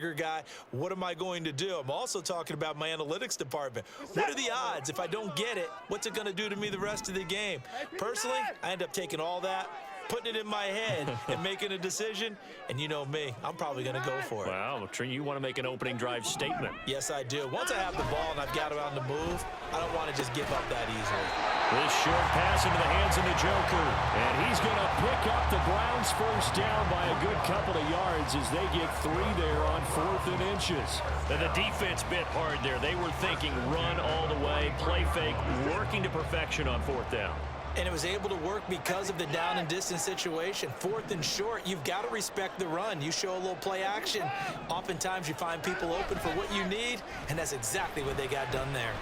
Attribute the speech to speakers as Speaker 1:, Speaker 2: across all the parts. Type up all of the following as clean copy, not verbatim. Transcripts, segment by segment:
Speaker 1: bigger guy. What am I going to do? I'm also talking about my analytics department. What are the odds? If I don't get it, what's it going to do to me the rest of the game? Personally, I end up taking all that, putting it in my head, and making a decision. And you know me, I'm probably going to go for it.
Speaker 2: Wow, you want to make an opening drive statement.
Speaker 1: Yes, I do. Once I have the ball and I've got it on the move, I don't want to just give up that easily.
Speaker 2: This short pass into the hands of the Joker. And he's going to pick up the Browns first down by a good couple of yards as they get 3 there on 4th and inches.
Speaker 3: And the defense bit hard there. They were thinking run all the way, play fake, working to perfection on 4th down.
Speaker 1: And it was able to work because of the down and distance situation. 4th and short, you've got to respect the run. You show a little play action. Oftentimes you find people open for what you need, and that's exactly what they got done there.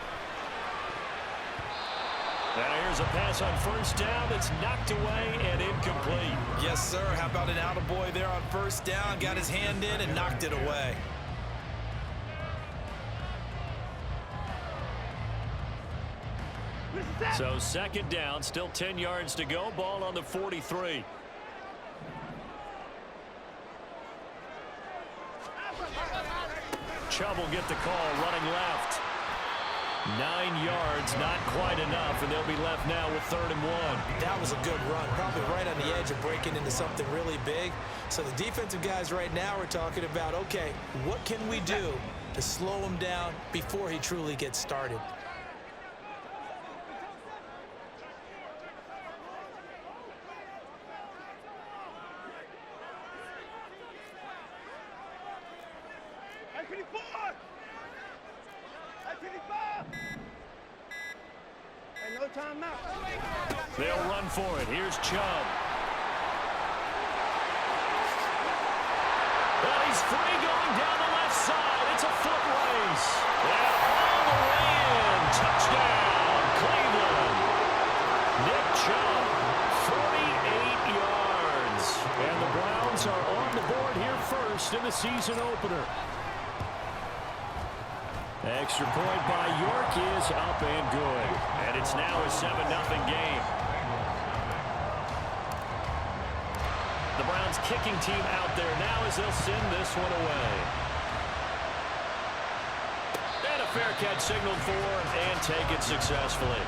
Speaker 3: Now here's a pass on 1st down that's knocked away and incomplete.
Speaker 1: Yes, sir. How about an attaboy there on 1st down? Got his hand in and knocked it away.
Speaker 3: So 2nd down, still 10 yards to go. Ball on the 43. Chubb will get the call, running left. 9 yards, not quite enough, and they'll be left now with 3rd and 1.
Speaker 1: That was a good run, probably right on the edge of breaking into something really big. So the defensive guys right now are talking about, okay, what can we do to slow him down before he truly gets started?
Speaker 3: They'll run for it. Here's Chubb. Well, he's free going down the left side. It's a foot race. And all the way in. Touchdown, Cleveland. Nick Chubb, 48 yards.
Speaker 2: And the Browns are on the board here first in the season opener. Extra point by York is up and good.
Speaker 3: And it's now a 7-0 game. The Browns kicking team out there now as they'll send this one away. And a fair catch signaled for and taken successfully.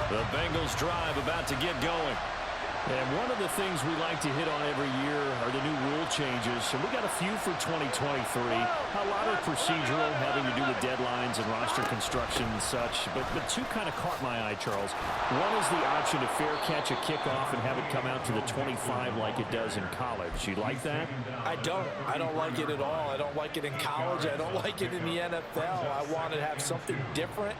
Speaker 3: The Bengals drive about to get going.
Speaker 2: And one of the things we like to hit on every year are the new rule changes. And we got a few for 2023. A lot are procedural, having to do with deadlines and roster construction and such. But two kind of caught my eye, Charles. One is the option to fair catch a kickoff and have it come out to the 25 like it does in college. You like that?
Speaker 1: I don't. I don't like it at all. I don't like it in college. I don't like it in the NFL. I want to have something different.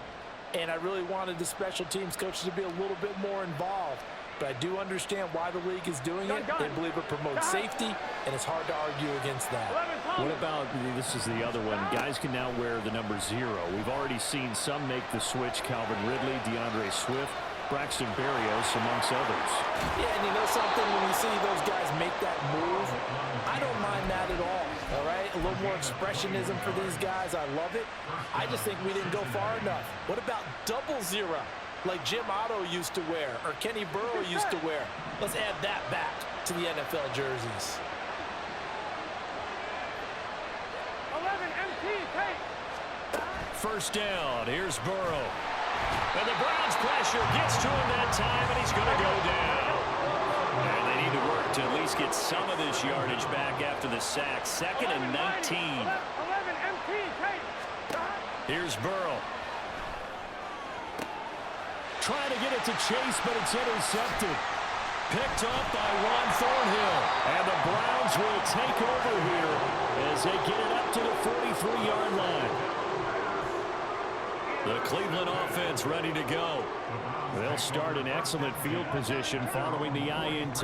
Speaker 1: And I really wanted the special teams coaches to be a little bit more involved. But I do understand why the league is doing it. They believe it promotes safety, and it's hard to argue against that.
Speaker 2: What about, this is the other one, guys can now wear the number 0. We've already seen some make the switch, Calvin Ridley, DeAndre Swift, Braxton Berrios, amongst others.
Speaker 1: Yeah, and you know something, when you see those guys make that move, I don't mind that at all right? A little more expressionism for these guys. I love it. I just think we didn't go far enough. What about 00? Like Jim Otto used to wear, or Kenny Burrow used to wear. Let's add that back to the NFL jerseys.
Speaker 4: 11 MT, take.
Speaker 3: First down, here's Burrow. And the Browns pressure gets to him that time, and he's going to go down. And they need to work to at least get some of this yardage back after the sack. 2nd and 19.
Speaker 4: 11 MT, take.
Speaker 3: Here's Burrow.
Speaker 2: Trying to get it to Chase, but it's intercepted. Picked up by Ron Thornhill. And the Browns will take over here as they get it up to the 43-yard line.
Speaker 3: The Cleveland offense ready to go.
Speaker 2: They'll start in excellent field position following the INT.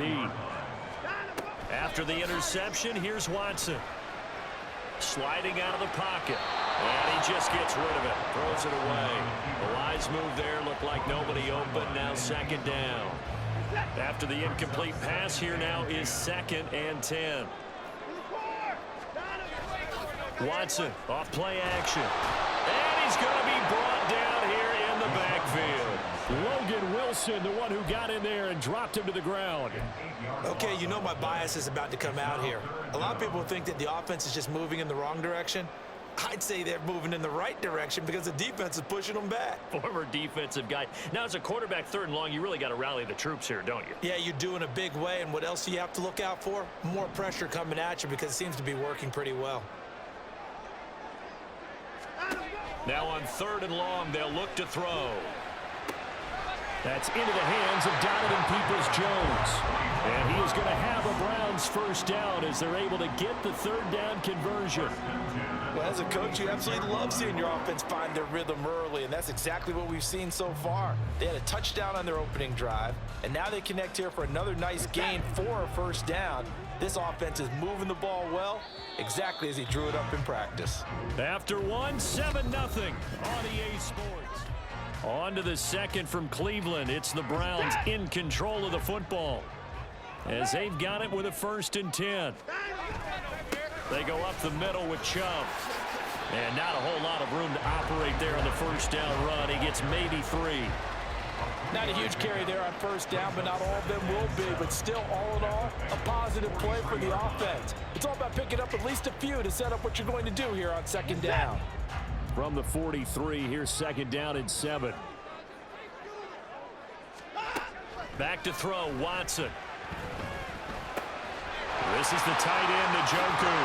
Speaker 3: After the interception, here's Watson. Sliding out of the pocket. And he just gets rid of it. Throws it away. The wise move there. Looked like nobody open. Now 2nd down. After the incomplete pass, here now is 2nd and 10. Watson off play action. And he's going to be brought down here in the backfield.
Speaker 2: Logan Christian Wilson, the one who got in there and dropped him to the ground.
Speaker 1: Okay, you know my bias is about to come out here. A lot of people think that the offense is just moving in the wrong direction. I'd say they're moving in the right direction because the defense is pushing them back.
Speaker 3: Former defensive guy. Now, as a quarterback, 3rd and long, you really got to rally the troops here, don't you?
Speaker 1: Yeah, you do in a big way, and what else do you have to look out for? More pressure coming at you because it seems to be working pretty well.
Speaker 3: Now on 3rd and long, they'll look to throw.
Speaker 2: That's into the hands of Donovan Peoples-Jones. And he is going to have a Browns first down as they're able to get the 3rd down conversion.
Speaker 1: Well, as a coach, you absolutely love seeing your offense find their rhythm early, and that's exactly what we've seen so far. They had a touchdown on their opening drive, and now they connect here for another nice gain for a first down. This offense is moving the ball well, exactly as he drew it up in practice.
Speaker 3: After 7-0 on EA Sports. On to the second from Cleveland. It's the Browns in control of the football as they've got it with a 1st and 10. They go up the middle with Chubb. And not a whole lot of room to operate there on the first down run. He gets maybe 3.
Speaker 1: Not a huge carry there on first down, but not all of them will be. But still, all in all, a positive play for the offense. It's all about picking up at least a few to set up what you're going to do here on 2nd down.
Speaker 2: From the 43, here's 2nd down and 7.
Speaker 3: Back to throw, Watson. This is the tight end, Njoku.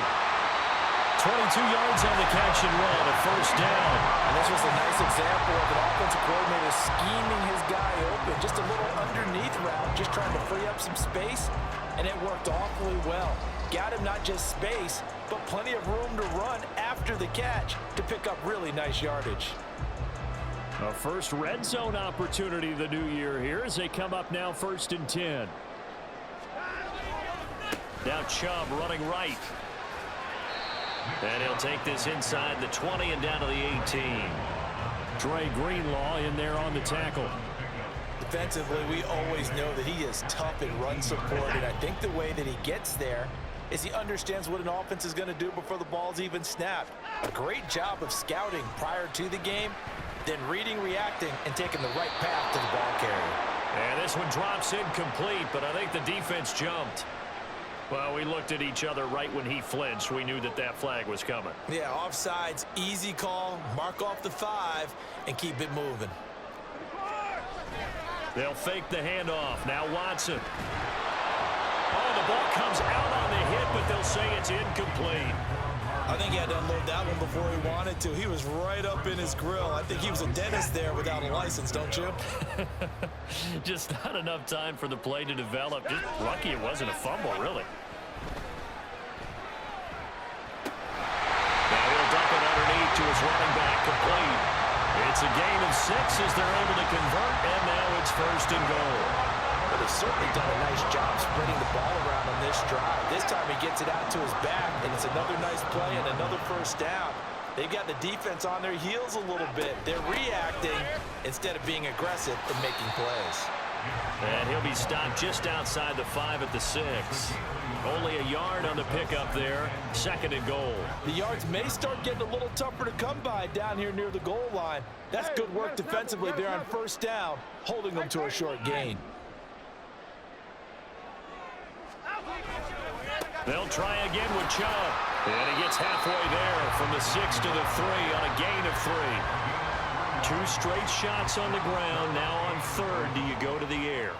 Speaker 3: 22 yards on the catch and run, a first down.
Speaker 1: And this was a nice example of an offensive coordinator scheming his guy open. Just a little underneath route, just trying to free up some space, and it worked awfully well. Got him not just space, but plenty of room to run after the catch to pick up really nice yardage.
Speaker 2: A first red zone opportunity the new year here as they come up now 1st and 10.
Speaker 3: Now Chubb running right. And he'll take this inside the 20 and down to the 18.
Speaker 2: Dre Greenlaw in there on the tackle.
Speaker 1: Defensively, we always know that he is tough in run support, and I think the way that he gets there is he understands what an offense is going to do before the ball's even snapped. A great job of scouting prior to the game, then reading, reacting, and taking the right path to the ball carrier.
Speaker 3: And this one drops incomplete, but I think the defense jumped. Well, we looked at each other right when he flinched. We knew that that flag was coming.
Speaker 1: Yeah, offsides, easy call, mark off the 5, and keep it moving.
Speaker 3: They'll fake the handoff. Now Watson. Oh, the ball comes out on the hit, but they'll say it's incomplete.
Speaker 1: I think he had to unload that one before he wanted to. He was right up in his grill. I think he was a dentist there without a license, don't you?
Speaker 3: Just not enough time for the play to develop. Just lucky it wasn't a fumble, really. Now he'll dump it underneath to his running back, complete. It's a gain of 6 as they're able to convert, and now it's 1st and goal.
Speaker 1: But they've certainly done a nice job spreading the ball around on this drive. This time he gets it out to his back, and it's another nice play and another first down. They've got the defense on their heels a little bit. They're reacting instead of being aggressive and making plays.
Speaker 3: And he'll be stopped just outside the 5 at the 6. Only a yard on the pickup there. 2nd and goal.
Speaker 1: The yards may start getting a little tougher to come by down here near the goal line. That's good work defensively there on first down, holding them to a short gain.
Speaker 3: They'll try again with Chubb. And he gets halfway there from the 6 to the 3 on a gain of 3. 2 straight shots on the ground. Now on 3rd, do you go to the air?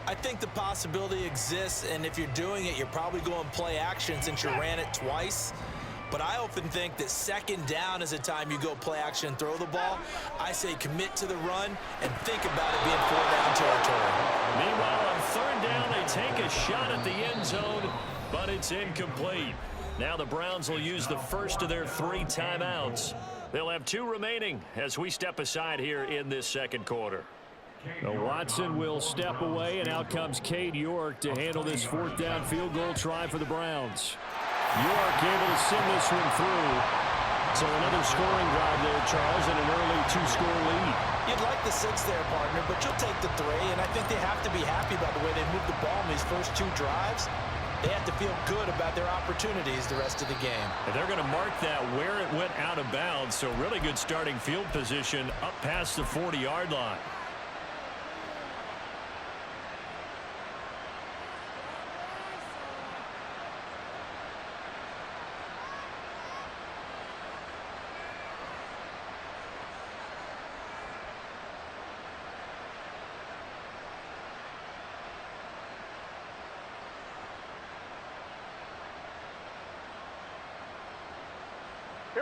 Speaker 1: I think the possibility exists, and if you're doing it, you're probably going play action since you ran it twice. But I often think that 2nd down is a time you go play action and throw the ball. I say commit to the run and think about it being 4-down territory.
Speaker 3: Meanwhile, on 3rd down, they take a shot at the end zone, but it's incomplete. Now the Browns will use the first of their 3 timeouts. They'll have 2 remaining as we step aside here in this 2nd quarter.
Speaker 2: Watson will step away, and out comes Cade York to handle this 4th down field goal try for the Browns. York able to send this one through. So another scoring drive there, Charles, and an early 2-score lead.
Speaker 1: You'd like the 6 there, partner, but you'll take the 3, and I think they have to be happy about the way they moved the ball in these first 2 drives. They have to feel good about their opportunities the rest of the game.
Speaker 3: And they're going to mark that where it went out of bounds, so really good starting field position up past the 40-yard line.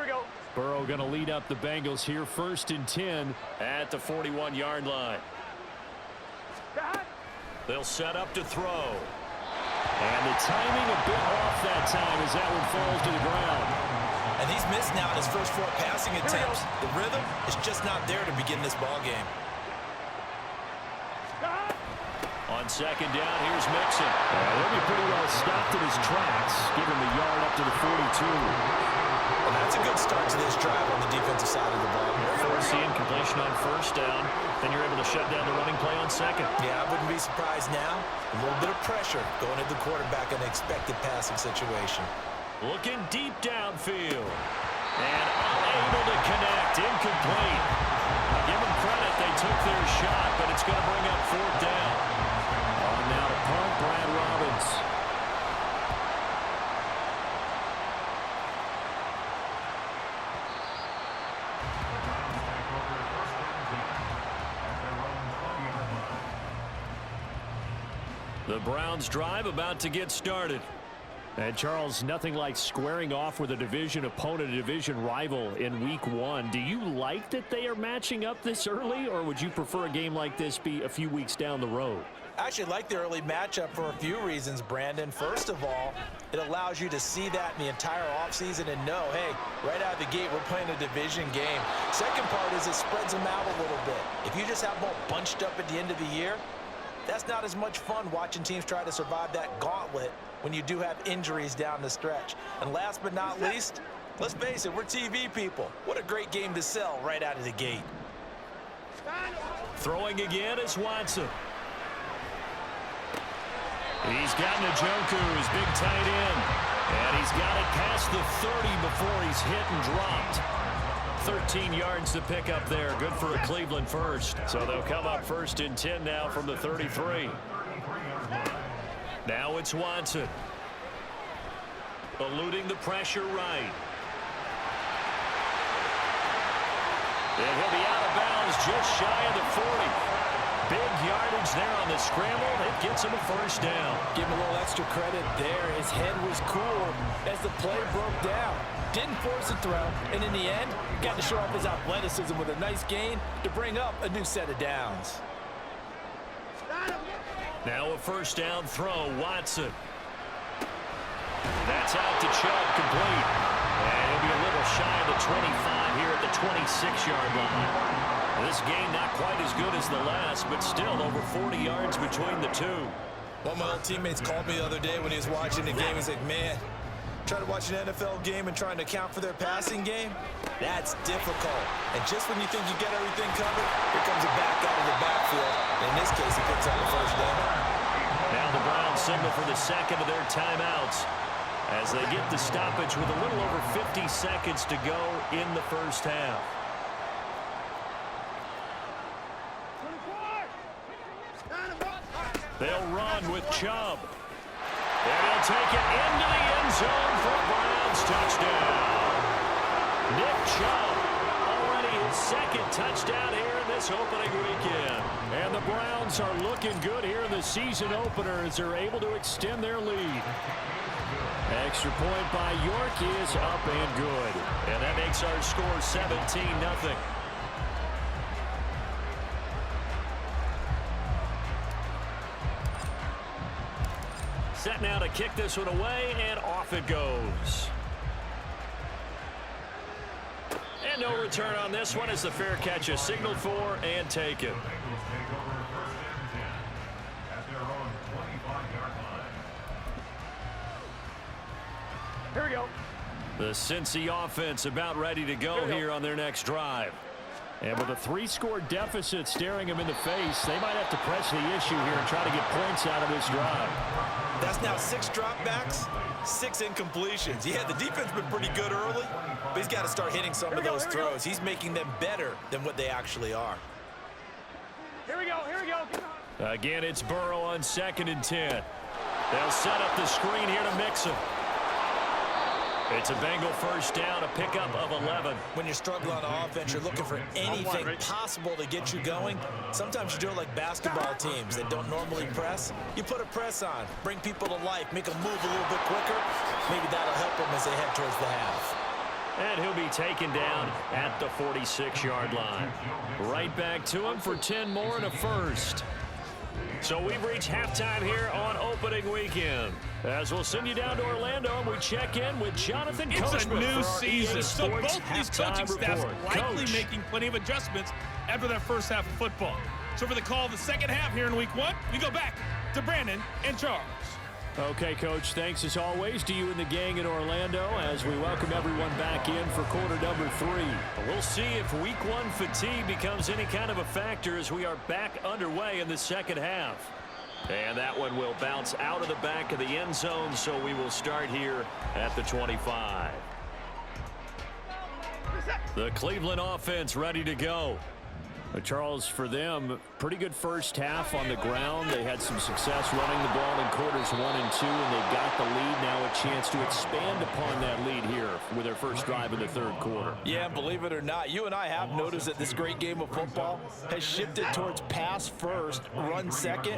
Speaker 4: we go.
Speaker 2: Burrow going to lead up the Bengals here, 1st and 10
Speaker 3: at the 41-yard line. They'll set up to throw.
Speaker 2: And the timing a bit off that time as that one falls to the ground.
Speaker 1: And he's missed now in his first 4 passing attempts. The rhythm is just not there to begin this ball game.
Speaker 3: On 2nd down, here's Mixon.
Speaker 2: He'll be pretty well stopped in his tracks, giving the yard up to the 42.
Speaker 1: Well, that's a good start to this drive on the defensive side of the ball.
Speaker 3: Forcing completion on 1st down. Then you're able to shut down the running play on 2nd.
Speaker 1: Yeah, I wouldn't be surprised now. A little bit of pressure going at the quarterback in an expected passing situation.
Speaker 3: Looking deep downfield. And unable to connect. Incomplete. Give them credit. They took their shot, but it's going to bring up 4th down.
Speaker 2: On now to punt, Brad Robbins.
Speaker 3: The Browns drive about to get started.
Speaker 2: And Charles, nothing like squaring off with a division opponent, a division rival in week 1. Do you like that they are matching up this early, or would you prefer a game like this be a few weeks down the road?
Speaker 1: I actually like the early matchup for a few reasons, Brandon. First of all, it allows you to see that in the entire offseason and know, hey, right out of the gate, we're playing a division game. Second part is it spreads them out a little bit. If you just have them all bunched up at the end of the year, that's not as much fun watching teams try to survive that gauntlet when you do have injuries down the stretch. And last but not least, let's face it, we're TV people. What a great game to sell right out of the gate.
Speaker 3: Throwing again is Watson. He's got Njoku, his big tight end. And he's got it past the 30 before he's hit and dropped. 13 yards to pick up there. Good for a Cleveland first. So they'll come up 1st and 10 now from the 33. Now it's Watson. Eluding the pressure right. And he'll be out of bounds just shy of the 40. Big yardage there on the scramble. It gets him a 1st down.
Speaker 1: Give him a little extra credit there. His head was cool as the play broke down. Didn't force a throw, and in the end, got to show off his athleticism with a nice gain to bring up a new set of downs.
Speaker 3: Now a 1st down throw, Watson. That's out to Chubb, complete. And he'll be a little shy of the 25 here at the 26-yard line. This game not quite as good as the last, but still over 40 yards between the two.
Speaker 1: One of my old teammates called me the other day when he was watching the game. He's like, man, trying to watch an NFL game and trying to account for their passing game, that's difficult. And just when you think you get everything covered, here comes a back out of the backfield. And in this case, he picks up the 1st down.
Speaker 3: Now the Browns signal for the 2nd of their timeouts as they get the stoppage with a little over 50 seconds to go in the 1st half. They'll run with Chubb. And he'll take it into the end zone for a Browns touchdown. Nick Chubb, already his 2nd touchdown here in this opening weekend.
Speaker 2: And the Browns are looking good here in the season opener as they're able to extend their lead. Extra point by York is up and good.
Speaker 3: And that makes our score 17-0. Set now to kick this one away, and off it goes. And no return on this one as the fair catch is signaled for and taken.
Speaker 4: Here we go.
Speaker 3: The Cincy offense about ready to go here on their next drive.
Speaker 2: And with a 3-score deficit staring them in the face, they might have to press the issue here and try to get points out of this drive.
Speaker 1: That's now 6 dropbacks, 6 incompletions. Yeah, the defense has been pretty good early, but he's got to start hitting some of those throws. He's making them better than what they actually are.
Speaker 4: Here we go. Here we go.
Speaker 3: Again, it's Burrow on 2nd and 10. They'll set up the screen here to Mixon. It's a Bengal 1st down, a pickup of 11.
Speaker 1: When you're struggling on offense, you're looking for anything possible to get you going. Sometimes you do it like basketball teams that don't normally press. You put a press on, bring people to life, make them move a little bit quicker. Maybe that'll help them as they head towards the half.
Speaker 3: And he'll be taken down at the 46-yard line. Right back to him for 10 more and a first. So we've reached halftime here on opening weekend. As we'll send you down to Orlando, and we check in with Jonathan Coachman.
Speaker 5: It's a new season, so both these coaching staffs likely
Speaker 3: Coach.
Speaker 5: making plenty of adjustments after that first half of football. So for the call of the second half here in week 1, we go back to Brandon and Charles.
Speaker 2: Okay, Coach, thanks as always to you and the gang in Orlando as we welcome everyone back in for quarter number 3.
Speaker 3: We'll see if week 1 fatigue becomes any kind of a factor as we are back underway in the second half. And that one will bounce out of the back of the end zone, so we will start here at the 25. The Cleveland offense ready to go.
Speaker 2: Charles, for them, pretty good first half on the ground. They had some success running the ball in quarters 1 and 2, and they've got the lead now, a chance to expand upon that lead here with their first drive in the third quarter.
Speaker 1: Yeah, believe it or not, you and I have noticed that this great game of football has shifted towards pass first, run second.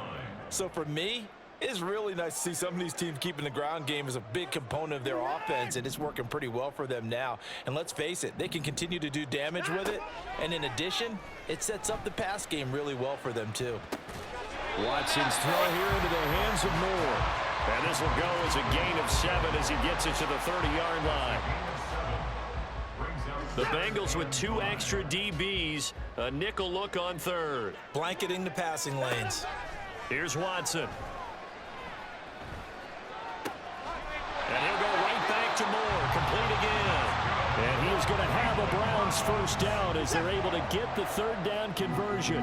Speaker 1: So for me, it's really nice to see some of these teams keeping the ground game as a big component of their offense, and it's working pretty well for them now. And let's face it, they can continue to do damage with it. And in addition, it sets up the pass game really well for them too.
Speaker 2: Watson's throw here into the hands of Moore.
Speaker 3: And this will go as a gain of 7 as he gets it to the 30-yard line. The Bengals with 2 extra DBs, a nickel look on third.
Speaker 1: Blanketing the passing lanes.
Speaker 3: Here's Watson. And he'll go right back to Moore, complete again.
Speaker 2: And he's going to have a Browns first down as they're able to get the third down conversion.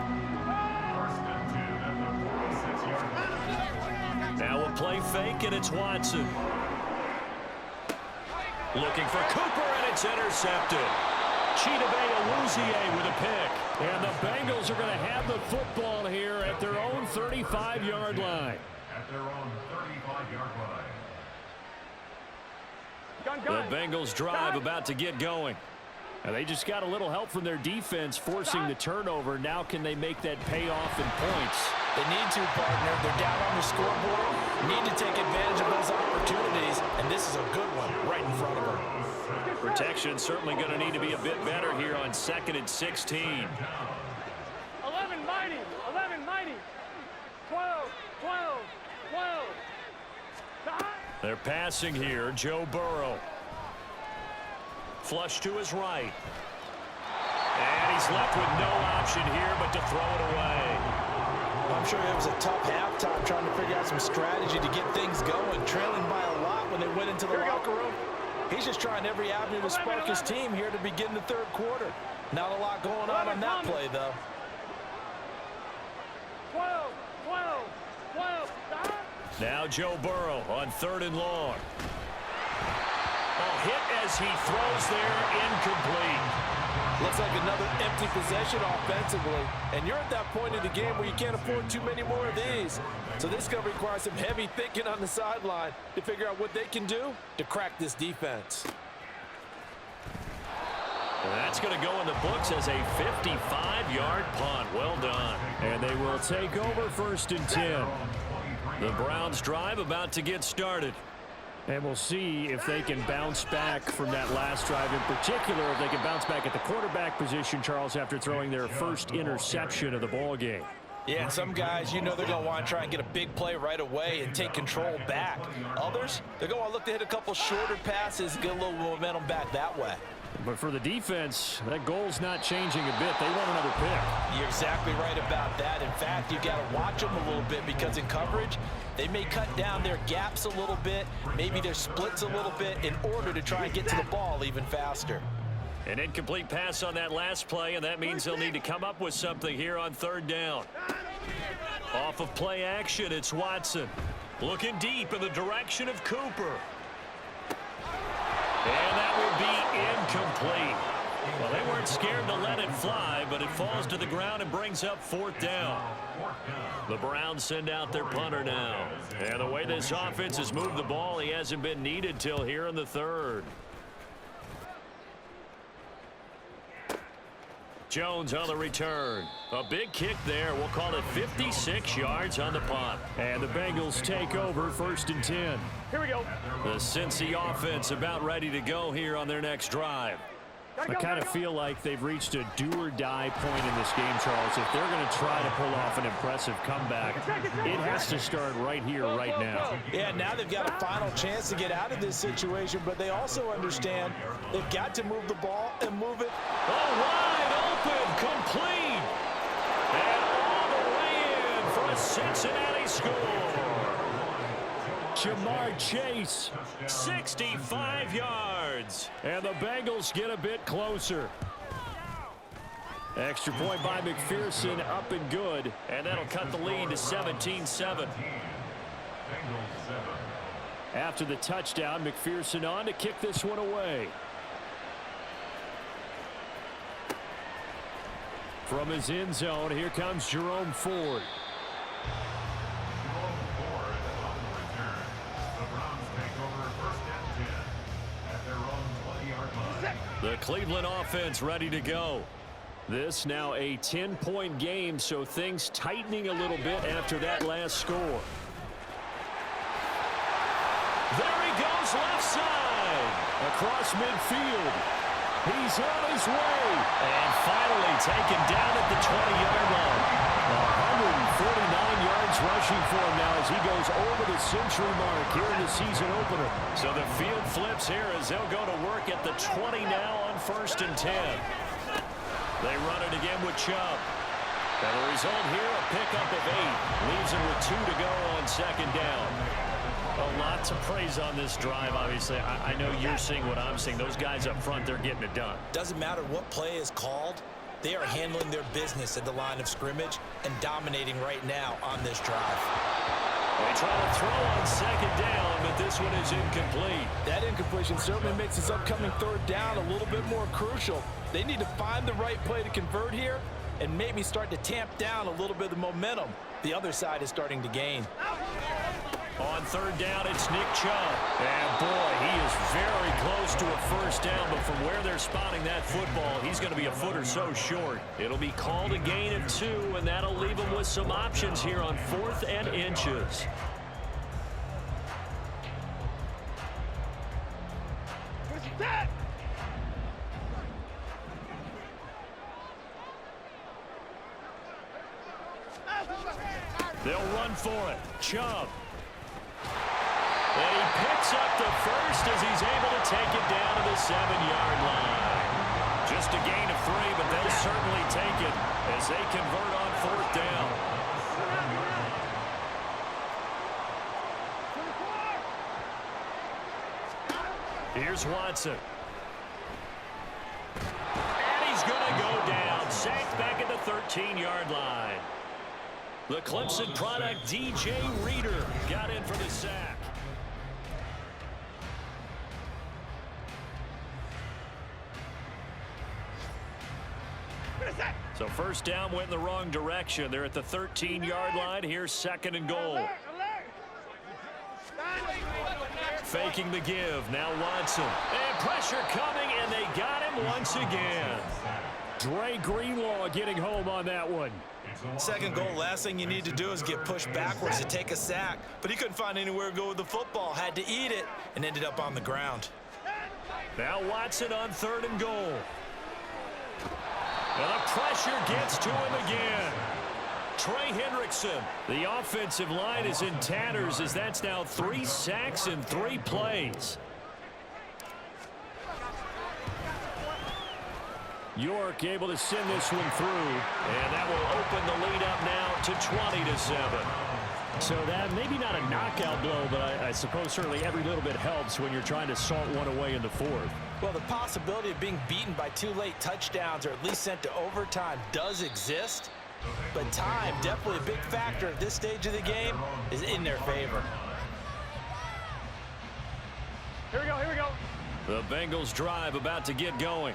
Speaker 3: Now we'll play fake, and it's Watson. Looking for Cooper, and it's intercepted. Chidobe Awuzie with a pick.
Speaker 2: And the Bengals are going to have the football here at their own 35-yard line.
Speaker 3: The Bengals drive about to get going.
Speaker 2: And they just got a little help from their defense forcing the turnover. Now can they make that pay off in points?
Speaker 1: They need to, partner. They're down on the scoreboard. Need to take advantage of those opportunities, and this is a good one right in front of them.
Speaker 3: Protection certainly going to need to be a bit better here on 2nd and 16.
Speaker 4: 11 mighty, 11 mighty, 12, 12, 12.
Speaker 3: They're passing here. Joe Burrow. Flush to his right. And he's left with no option here but to throw it away.
Speaker 1: I'm sure it was a tough halftime trying to figure out some strategy to get things going, trailing by a lot when they went into the locker room. He's just trying every avenue to spark his team here to begin the third quarter. Not a lot going on that play, though.
Speaker 4: 12, 12, 12.
Speaker 3: Now Joe Burrow on 3rd and long. A hit as he throws there, incomplete.
Speaker 1: Looks like another empty possession offensively. And you're at that point in the game where you can't afford too many more of these. So this is going to require some heavy thinking on the sideline to figure out what they can do to crack this defense.
Speaker 3: And that's going to go in the books as a 55-yard punt. Well done.
Speaker 2: And they will take over 1st and 10.
Speaker 3: The Browns drive about to get started.
Speaker 2: And we'll see if they can bounce back from that last drive, in particular, if they can bounce back at the quarterback position, Charles, after throwing their first interception of the ball game.
Speaker 1: Yeah, some guys, you know they're going to want to try and get a big play right away and take control back. Others, they're going to want to look to hit a couple shorter passes, get a little momentum back that way.
Speaker 2: But for the defense, that goal's not changing a bit. They want another pick.
Speaker 1: You're exactly right about that. In fact, you've got to watch them a little bit because in coverage, they may cut down their gaps a little bit, maybe their splits a little bit in order to try and get to the ball even faster.
Speaker 3: An incomplete pass on that last play, and that means they'll need to come up with something here on 3rd down. Off of play action, it's Watson. Looking deep in the direction of Cooper. And that will be incomplete. Well, they weren't scared to let it fly, but it falls to the ground and brings up 4th down. The Browns send out their punter now. And the way this offense has moved the ball, he hasn't been needed till here in the 3rd. Jones on the return. A big kick there. We'll call it 56 yards on the punt.
Speaker 2: And the Bengals take over 1st and 10.
Speaker 4: Here we go.
Speaker 3: The Cincy offense about ready to go here on their next drive.
Speaker 2: I kind of feel like they've reached a do-or-die point in this game, Charles. If they're going to try to pull off an impressive comeback, it has to start right here, right now.
Speaker 1: Yeah, now they've got a final chance to get out of this situation, but they also understand they've got to move the ball and move it.
Speaker 3: Oh, wide open, complete. And all the way in for a Cincinnati score.
Speaker 2: Jamar Chase,
Speaker 3: 65 yards.
Speaker 2: and the Bengals get a bit closer. Extra point by McPherson, up and good.
Speaker 3: And that'll cut the lead to 17-7.
Speaker 2: After the touchdown, McPherson on to kick this one away. From his end zone, here comes Jerome Ford.
Speaker 3: The Cleveland offense ready to go.
Speaker 2: This now a 10-point game, so things tightening a little bit after that last score.
Speaker 3: There he goes, left side.
Speaker 2: Across midfield. He's on his way.
Speaker 3: And finally taken down at the 20-yard line.
Speaker 2: 149 yards rushing for him now as he goes over the century mark here in the season opener.
Speaker 3: So the field flips here as they'll go to work at the 20 now on 1st and 10. They run it again with Chubb. And the result here, a pickup of 8. Leaves him with 2 to go on 2nd down.
Speaker 2: A lot to praise on this drive, obviously. I know you're seeing what I'm seeing. Those guys up front, they're getting it done.
Speaker 1: Doesn't matter what play is called. They are handling their business at the line of scrimmage and dominating right now on this drive.
Speaker 3: They try to throw on 2nd down, but this one is incomplete.
Speaker 1: That incompletion certainly makes this upcoming 3rd down a little bit more crucial. They need to find the right play to convert here and maybe start to tamp down a little bit of the momentum the other side is starting to gain.
Speaker 3: On 3rd down, it's Nick Chubb.
Speaker 2: And boy, he is very close to a 1st down,
Speaker 3: But from where they're spotting that football, he's going to be a foot or so short. It'll be called a gain of 2, and that'll leave him with some options here on 4th and inches. They'll run for it. Chubb. And he picks up the 1st as he's able to take it down to the 7-yard line. Just a gain of 3, but they'll certainly take it as they convert on 4th down. Here's Watson. And he's going to go down. Sacked back at the 13-yard line. The Clemson product, DJ Reader, got in for the sack. So 1st down went in the wrong direction. They're at the 13-yard line. Here's 2nd and goal. Faking the give. Now Watson. And pressure coming, and they got him once again.
Speaker 2: Dre Greenlaw getting home on that one.
Speaker 1: 2nd goal, last thing you need to do is get pushed backwards to take a sack. But he couldn't find anywhere to go with the football. Had to eat it and ended up on the ground.
Speaker 3: Now Watson on 3rd and goal. And the pressure gets to him again. Trey Hendrickson.
Speaker 2: The offensive line is in tatters as that's now 3 sacks in 3 plays. York able to send this one through.
Speaker 3: And that will open the lead up now to 20-7.
Speaker 2: So that maybe not a knockout blow, but I suppose certainly every little bit helps when you're trying to salt one away in the 4th.
Speaker 1: Well, the possibility of being beaten by 2 late touchdowns or at least sent to overtime does exist. But time, definitely a big factor at this stage of the game, is in their favor.
Speaker 4: Here we go, here we go.
Speaker 3: The Bengals drive about to get going.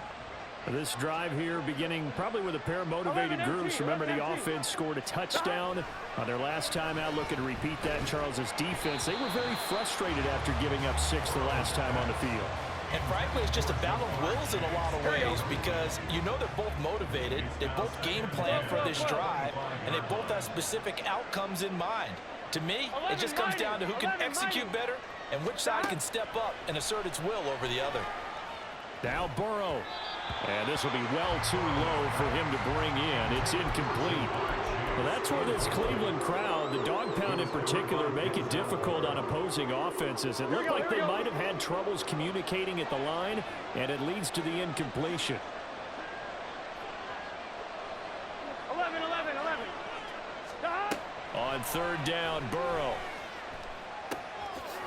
Speaker 2: This drive here beginning probably with a pair of motivated groups. Remember, the offense scored a touchdown on their last time out. Looking to repeat that in Charles's defense. They were very frustrated after giving up 6 the last time on the field.
Speaker 1: And frankly, it's just a battle of wills in a lot of ways because you know they're both motivated, they both game plan for this drive, and they both have specific outcomes in mind. To me, it just comes down to who can execute better and which side can step up and assert its will over the other.
Speaker 2: Now Burrow. And this will be well too low for him to bring in. It's incomplete. Well, that's where this Cleveland crowd, the dog pound in particular, make it difficult on opposing offenses. It looked like they might have had troubles communicating at the line, and it leads to the incompletion.
Speaker 4: 11. Stop.
Speaker 3: On third down, Burrow.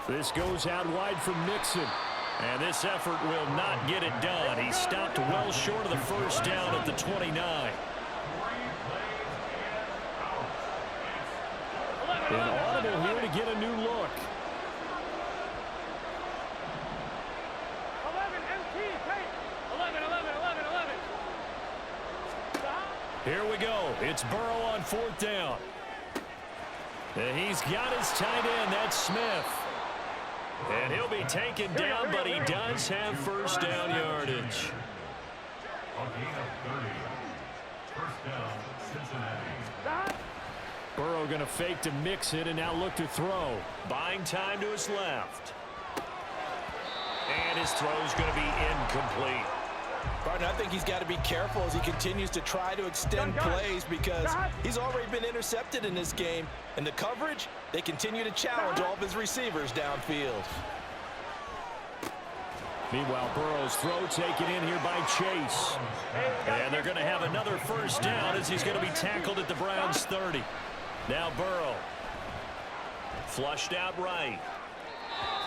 Speaker 2: This goes out wide for Mixon.
Speaker 3: And this effort will not get it done. He stopped well short of the first down at the 29.
Speaker 2: An audible here to get a new look.
Speaker 4: 11 MT, take. 11. Stop.
Speaker 3: Here we go. It's Burrow on fourth down. And he's got his tight end. That's Smith. And he'll be taken down, but he does have first down yardage.
Speaker 2: Burrow going to fake to mix it and now look to throw.
Speaker 3: Buying time to his left. And his throw's going to be incomplete.
Speaker 1: Partner, I think he's got to be careful as he continues to try to extend plays because he's already been intercepted in this game. And the coverage, they continue to challenge all of his receivers downfield.
Speaker 2: Meanwhile, Burrow's throw taken in here by Chase.
Speaker 3: And they're going to have another first down as he's going to be tackled at the Browns' 30. Now Burrow. Flushed out right.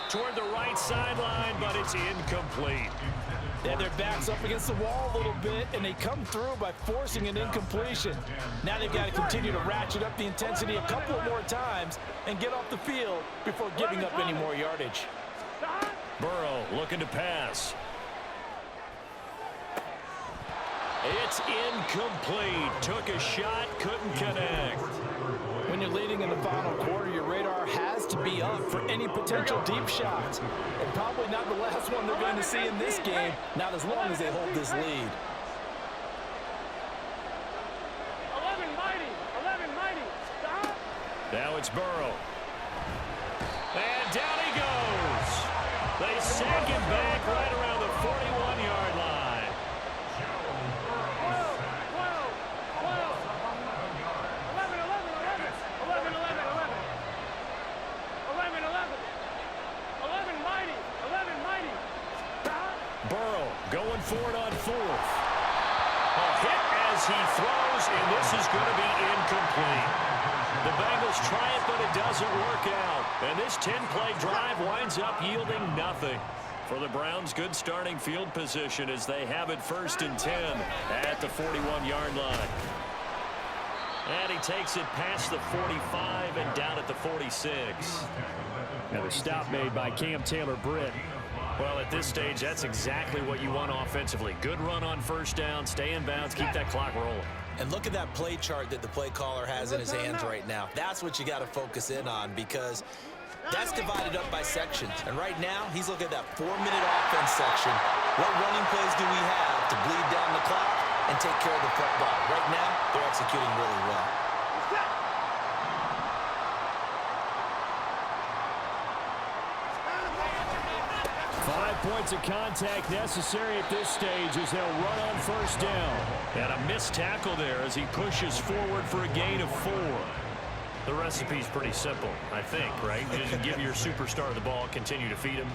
Speaker 3: Toward the right sideline, but it's incomplete.
Speaker 1: Yeah, their back's up against the wall a little bit, and they come through by forcing an incompletion. Now they've got to continue to ratchet up the intensity a couple more times and get off the field before giving up any more yardage.
Speaker 3: Burrow looking to pass. It's incomplete. Took a shot, couldn't connect.
Speaker 1: When you're leading in the final quarter, your radar has to be up for any potential deep shots. And probably not the last one they're going to see in this game, not as long as they hold this lead.
Speaker 4: 11 mighty. Stop.
Speaker 3: Now it's Burrow. And down he goes. They sack him back right around the 41-yard line. 11 mighty. Stop. Burrow going for it on fourth. A hit as he throws, and this is going to be incomplete. The Bengals try it, but it doesn't work out. And this 10-play drive winds up yielding nothing. For the Browns, good starting field position as they have it 1st and 10 at the 41-yard line. And he takes it past the 45 and down at the 46.
Speaker 2: Now the stop made by Cam Taylor-Britt.
Speaker 3: Well, at this stage, that's exactly what you want offensively. Good run on first down, stay in bounds, keep that clock rolling.
Speaker 1: And look at that play chart that the play caller has in his hands right now. That's what you got to focus in on because that's divided up by sections. And right now, he's looking at that 4-minute offense section. What running plays do we have to bleed down the clock and take care of the football? Right now, they're executing really well.
Speaker 2: 5 points of contact necessary at this stage as they'll run on first down.
Speaker 3: And a missed tackle there as he pushes forward for a gain of 4. The recipe's pretty simple, I think, right? You just give your superstar the ball, continue to feed him.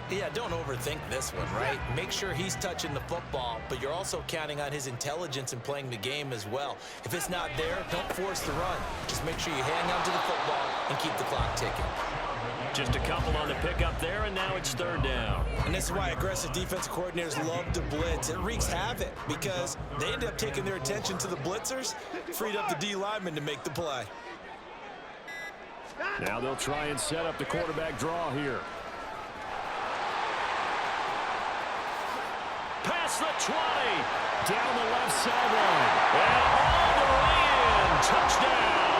Speaker 1: Yeah, don't overthink this one, right? Make sure he's touching the football, but you're also counting on his intelligence in playing the game as well. If it's not there, don't force the run. Just make sure you hang on to the football and keep the clock ticking.
Speaker 3: Just a couple on the pickup there, and now it's 3rd down.
Speaker 1: And this is why aggressive defensive coordinators love to blitz. It wreaks havoc because they end up taking their attention to the blitzers, freed up the D lineman to make the play.
Speaker 2: Now they'll try and set up the quarterback draw here.
Speaker 3: Past the 20.
Speaker 2: Down the left sideline.
Speaker 3: And all the way in. Touchdown.